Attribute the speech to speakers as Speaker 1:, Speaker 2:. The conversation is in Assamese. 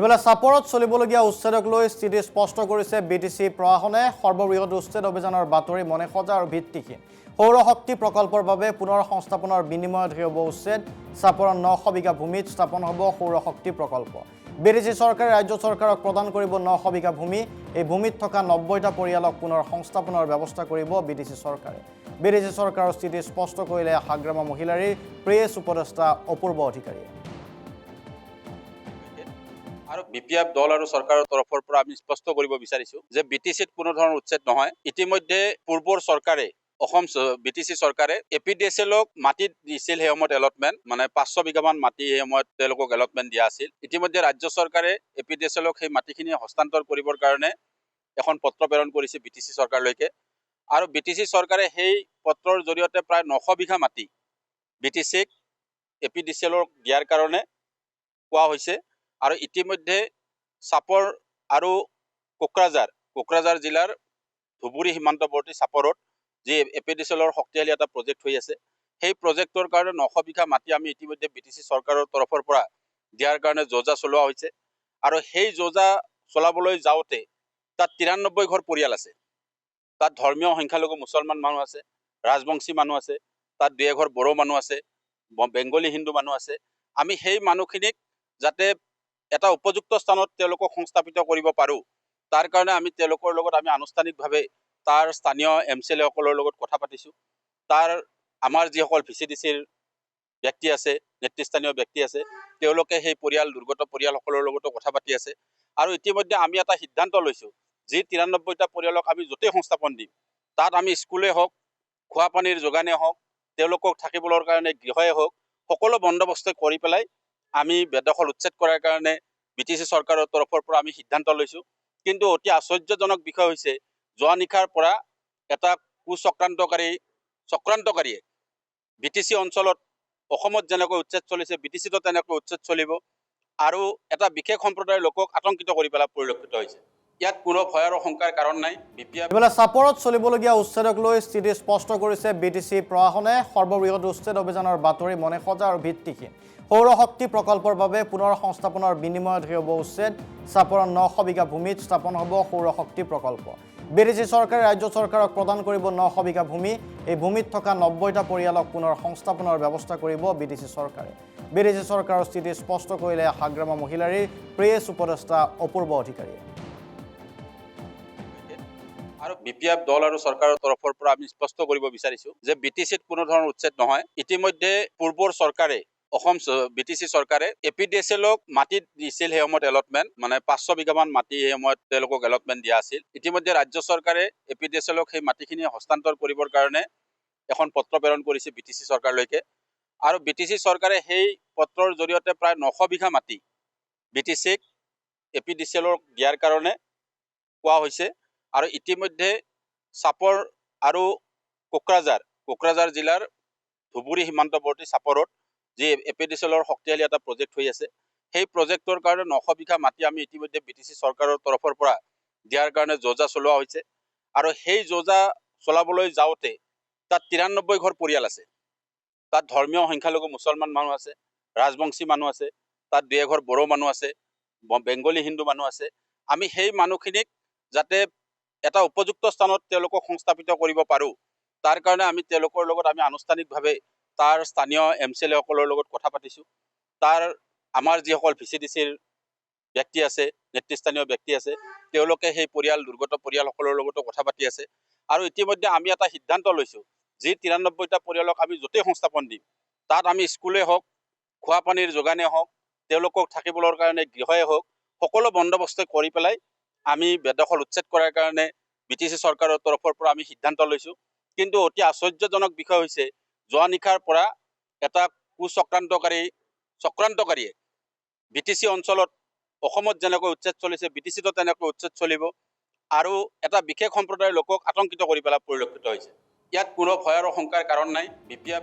Speaker 1: ইফালে চাপৰত চলিবলগীয়া উচ্ছেদক লৈ স্থিতি স্পষ্ট কৰিছে বিটিচি প্ৰশাসনে। সৰ্ববৃহৎ উচ্ছেদ অভিযানৰ বাতৰি মনে সজা আৰু ভিত্তিহীন। সৌৰশক্তি প্ৰকল্পৰ বাবে পুনৰ সংস্থাপনৰ বিনিময়ত হ'ব উচ্ছেদ। চাপৰৰ 900 বিঘা ভূমিত স্থাপন হ'ব সৌৰশক্তি প্ৰকল্প। বিটিচি চৰকাৰে ৰাজ্য চৰকাৰক প্ৰদান কৰিব 900 বিঘা ভূমি। এই ভূমিত থকা 90টা পৰিয়ালক পুনৰ সংস্থাপনৰ ব্যৱস্থা কৰিব বিটিচি চৰকাৰে। বিটিচি চৰকাৰৰ স্থিতি স্পষ্ট কৰিলে হাগ্ৰামা মহিলাৰীৰ প্ৰেছ উপদেষ্টা অপূৰ্ব অধিকাৰীয়ে।
Speaker 2: আৰু বিপিএফ দল আৰু চৰকাৰৰ তৰফৰ পৰা আমি স্পষ্ট কৰিব বিচাৰিছো যে বিটিচিত কোনো ধৰণৰ উচ্ছেদ নহয়। ইতিমধ্যে পূৰ্বৰ চৰকাৰে অসম বিটিচি চৰকাৰে এপিডিএছএলক মাটি দিছিল। সেই সময়ত এলটমেণ্ট মানে 500 বিঘামান মাটি সেই সময়ত তেওঁলোকক এলটমেণ্ট দিয়া আছিল। ইতিমধ্যে ৰাজ্য চৰকাৰে এপিডিএছএলক সেই মাটিখিনি হস্তান্তৰ কৰিবৰ কাৰণে এখন পত্ৰ প্ৰেৰণ কৰিছে বিটিচি চৰকাৰলৈকে। আৰু বিটিচি চৰকাৰে সেই পত্ৰৰ জৰিয়তে প্ৰায় 900 বিঘা মাটি বিটিচিক এপিডিএছএলক দিয়াৰ কাৰণে কোৱা হৈছে। আৰু ইতিমধ্যে চাপৰ আৰু কোকৰাঝাৰ জিলাৰ ধুবুৰী সীমান্তৱৰ্তী চাপৰত যি এপিডিএছএলৰ শক্তিশালী এটা প্ৰজেক্ট হৈ আছে, সেই প্ৰজেক্টৰ কাৰণে 900 বিঘা মাটি আমি ইতিমধ্যে বিটিচি চৰকাৰৰ তৰফৰ পৰা দিয়াৰ কাৰণে যোজা চলোৱা হৈছে। আৰু সেই যোজা চলাবলৈ যাওঁতে তাত 93 ঘৰ পৰিয়াল আছে। তাত ধৰ্মীয় সংখ্যালঘু মুছলমান মানুহ আছে, ৰাজবংশী মানুহ আছে, তাত 2 এঘৰ বড়ো মানুহ আছে, বেংগলী হিন্দু মানুহ আছে। আমি সেই মানুহখিনিক যাতে এটা উপযুক্ত স্থানত তেওঁলোকক সংস্থাপিত কৰিব পাৰোঁ, তাৰ কাৰণে আমি তেওঁলোকৰ লগত আমি আনুষ্ঠানিকভাৱে তাৰ স্থানীয় MCLA-সকলৰ লগত কথা পাতিছোঁ। তাৰ আমাৰ যিসকল VCDCৰ ব্যক্তি আছে, নেতৃস্থানীয় ব্যক্তি আছে, তেওঁলোকে সেই দুৰ্গত পৰিয়ালসকলৰ লগতো কথা পাতি আছে। আৰু ইতিমধ্যে আমি এটা সিদ্ধান্ত লৈছোঁ, যি 93টা পৰিয়ালক আমি য'তেই সংস্থাপন দিম, তাত আমি স্কুলেই হওক, খোৱা পানীৰ যোগানেই হওক, তেওঁলোকক থাকিবৰ কাৰণে গৃহই হওক, সকলো বন্দোবস্ত কৰি পেলাই আমি বেদখল উচ্ছেদ কৰাৰ কাৰণে বিটিচি চৰকাৰৰ তৰফৰ পৰা আমি সিদ্ধান্ত লৈছোঁ। কিন্তু অতি আশ্চৰ্যজনক বিষয় হৈছে, যোৱা নিশাৰ পৰা এটা চক্ৰান্তকাৰীয়ে বিটিচি অঞ্চলত অসমত যেনেকৈ উচ্ছেদ চলিছে, বিটিচিতো তেনেকৈ উচ্ছেদ চলিব আৰু এটা বিশেষ সম্প্ৰদায়ৰ লোকক আতংকিত কৰি পেলাই পৰিলক্ষিত হৈছে। ইয়াত কোনো ভয় আৰু শংকাৰ কাৰণ নাই।
Speaker 1: ইফালে চাপৰত চলিবলগীয়া উচ্ছেদক লৈ স্থিতি স্পষ্ট কৰিছে বিটিচি প্ৰশাসনে। সৰ্ববৃহৎ উচ্ছেদ অভিযানৰ বাতৰি মনে সজা আৰু ভিত্তিহীন। সৌৰশক্তি প্ৰকল্পৰ বাবে পুনৰ সংস্থাপনৰ বিনিময়ত হ'ব উচ্ছেদ। চাপৰৰ 900 বিঘা ভূমিত স্থাপন হ'ব সৌৰশক্তি প্ৰকল্প। বিটিচি চৰকাৰে ৰাজ্য চৰকাৰক প্ৰদান কৰিব 900 বিঘা ভূমি। এই ভূমিত থকা 90টা পৰিয়ালক পুনৰ সংস্থাপনৰ ব্যৱস্থা কৰিব বিটিচি চৰকাৰে। বিটিচি চৰকাৰৰ স্থিতি স্পষ্ট কৰিলে হাগ্ৰামা মহিলাৰীৰ প্ৰেছ উপদেষ্টা অপূৰ্ব অধিকাৰীয়ে।
Speaker 2: আৰু বিপিএফ দল আৰু চৰকাৰৰ তৰফৰ পৰা আমি স্পষ্ট কৰিব বিচাৰিছো যে বিটিচিত কোনো ধৰণৰ উচ্ছেদ নহয়। ইতিমধ্যে পূৰ্বৰ চৰকাৰে বিটিচি চৰকাৰে এপিডিএছএলক মাটি দিছিল। সেই সময়ত এলটমেণ্ট মানে 500 বিঘামান মাটি সেই সময়ত তেওঁলোকক এলটমেণ্ট দিয়া আছিল। ইতিমধ্যে ৰাজ্য চৰকাৰে এপিডিএছএলক সেই মাটিখিনি হস্তান্তৰ কৰিবৰ কাৰণে এখন পত্ৰ প্ৰেৰণ কৰিছে বিটিচি চৰকাৰলৈকে। আৰু বিটিচি চৰকাৰে সেই পত্ৰৰ জৰিয়তে প্ৰায় 900 বিঘা মাটি বিটিচিক এপিডিএছএলক দিয়াৰ কাৰণে কোৱা হৈছে। আৰু ইতিমধ্যে চাপৰ আৰু কোকৰাঝাৰ জিলাৰ ধুবুৰী সীমান্তৱৰ্তী চাপৰত যি এপিডিএছএলৰ শক্তিশালী এটা প্ৰজেক্ট হৈ আছে, সেই প্ৰজেক্টৰ কাৰণে 900 বিঘা মাটি আমি ইতিমধ্যে বিটিচি চৰকাৰৰ তৰফৰ পৰা দিয়াৰ কাৰণে যোজা চলোৱা হৈছে। আৰু সেই যোজা চলাবলৈ যাওঁতে তাত 93 ঘৰ পৰিয়াল আছে। তাত ধৰ্মীয় সংখ্যালঘু মুছলমান মানুহ আছে, ৰাজবংশী মানুহ আছে, তাত 2 এঘৰ বড়ো মানুহ আছে, বেংগলী হিন্দু মানুহ আছে। আমি সেই মানুহখিনিক যাতে এটা উপযুক্ত স্থানত তেওঁলোকক সংস্থাপিত কৰিব পাৰোঁ, তাৰ কাৰণে আমি তেওঁলোকৰ লগত আমি আনুষ্ঠানিকভাৱে তাৰ স্থানীয় MCLA-সকলৰ লগত কথা পাতিছোঁ। তাৰ আমাৰ যিসকল VCDCৰ ব্যক্তি আছে, নেতৃস্থানীয় ব্যক্তি আছে, তেওঁলোকে সেই দুৰ্গত পৰিয়ালসকলৰ লগতো কথা পাতি আছে। আৰু ইতিমধ্যে আমি এটা সিদ্ধান্ত লৈছোঁ, যি 93টা পৰিয়ালক আমি য'তেই সংস্থাপন দিম, তাত আমি স্কুলেই হওক, খোৱা পানীৰ যোগানেই হওক, তেওঁলোকক থাকিবৰ কাৰণে গৃহই হওক, সকলো বন্দোবস্ত কৰি পেলাই আমি বেদখল উচ্ছেদ কৰাৰ কাৰণে বিটিচি চৰকাৰৰ তৰফৰ পৰা আমি সিদ্ধান্ত লৈছোঁ। কিন্তু অতি আশ্চৰ্যজনক বিষয় হৈছে, যোৱা নিশাৰ পৰা এটা চক্ৰান্তকাৰীয়ে বিটিচি অঞ্চলত অসমত যেনেকৈ উচ্ছেদ চলিছে, বিটিচিতো তেনেকৈ উচ্ছেদ চলিব আৰু এটা বিশেষ সম্প্ৰদায়ৰ লোকক আতংকিত কৰি পেলাই পৰিলক্ষিত হৈছে। ইয়াত কোনো ভয় আৰু শংকাৰ কাৰণ নাই। বিপিএফ